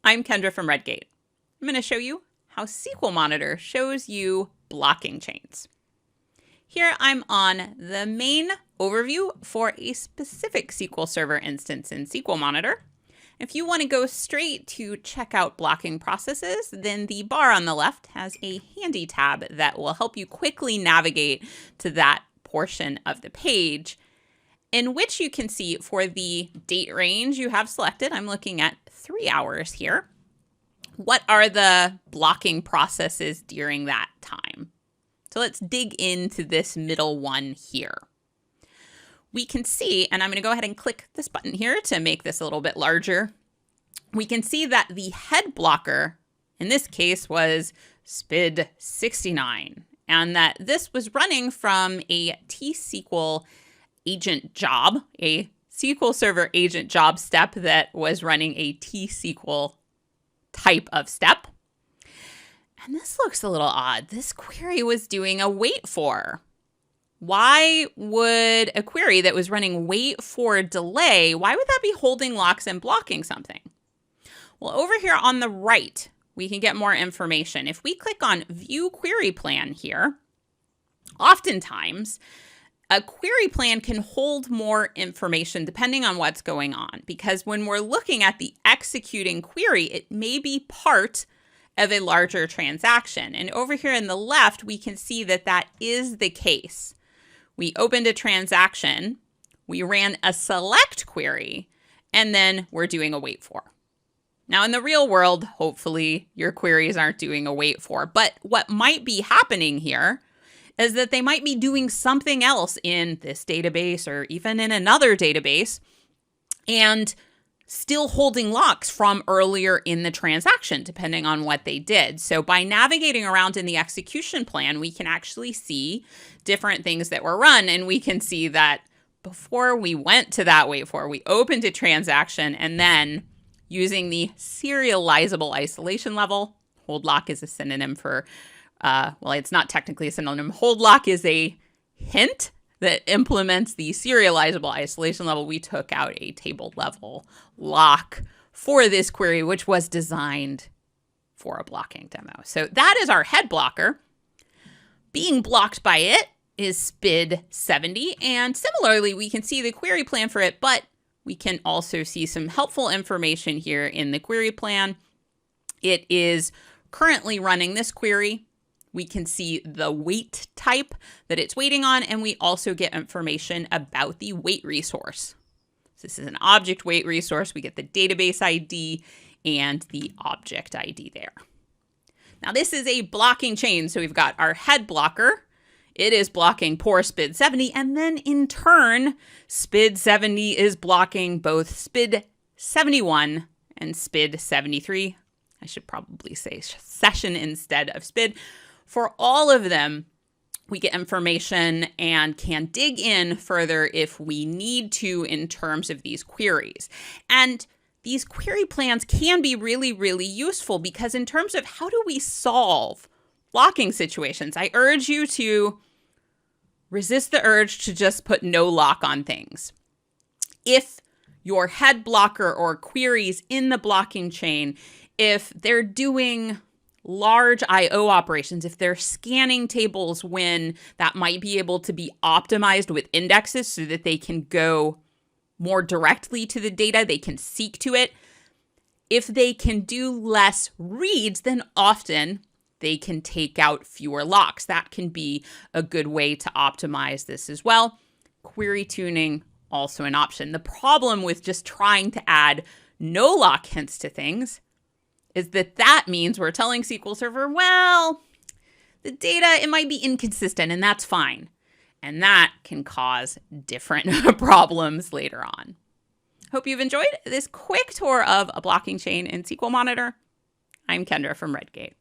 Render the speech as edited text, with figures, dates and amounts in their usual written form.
I'm Kendra from Redgate. I'm going to show you how SQL Monitor shows you blocking chains. Here I'm on the main overview for a specific SQL Server instance in SQL Monitor. If you want to go straight to check out blocking processes, then the bar on the left has a handy tab that will help you quickly navigate to that portion of the page, in which you can see for the date range you have selected. I'm looking at 3 hours here. What are the blocking processes during that time? So let's dig into this middle one here. We can see, and I'm going to go ahead and click this button here to make this a little bit larger. We can see that the head blocker in this case was SPID 69, and that this was running from a T-SQL agent job, a SQL Server agent job step that was running a T-SQL type of step. And this looks a little odd. This query was doing a wait for. Why would a query that was running wait for delay, why would that be holding locks and blocking something? Well, over here on the right, we can get more information. If we click on View Query Plan here, oftentimes a query plan can hold more information depending on what's going on, because when we're looking at the executing query, it may be part of a larger transaction. And over here in the left, we can see that that is the case. We opened a transaction, we ran a select query, and then we're doing a wait for. Now in the real world, hopefully your queries aren't doing a wait for, but what might be happening here is that they might be doing something else in this database or even in another database and still holding locks from earlier in the transaction, depending on what they did. So by navigating around in the execution plan, we can actually see different things that were run, and we can see that before we went to that wait for, we opened a transaction, and then using the serializable isolation level, hold lock is a synonym for, well, it's not technically a synonym. Hold lock is a hint that implements the serializable isolation level. We took out a table level lock for this query, which was designed for a blocking demo. So that is our head blocker. Being blocked by it is SPID 70. And similarly, we can see the query plan for it, but we can also see some helpful information here in the query plan. It is currently running this query. We can see the wait type that it's waiting on, and we also get information about the wait resource. So this is an object wait resource. We get the database ID and the object ID there. Now this is a blocking chain. So we've got our head blocker. It is blocking poor SPID 70, and then in turn, SPID 70 is blocking both SPID 71 and SPID 73. I should probably say session instead of SPID. For all of them, we get information and can dig in further if we need to in terms of these queries. And these query plans can be really, really useful, because in terms of how do we solve blocking situations, I urge you to resist the urge to just put no lock on things. If your head blocker or queries in the blocking chain, if they're doing large I/O operations, if they're scanning tables when that might be able to be optimized with indexes so that they can go more directly to the data, they can seek to it. If they can do less reads, then often they can take out fewer locks. That can be a good way to optimize this as well. Query tuning, also an option. The problem with just trying to add no lock hints to things is that that means we're telling SQL Server, well, the data, it might be inconsistent, and that's fine. And that can cause different problems later on. Hope you've enjoyed this quick tour of a blocking chain in SQL Monitor. I'm Kendra from Redgate.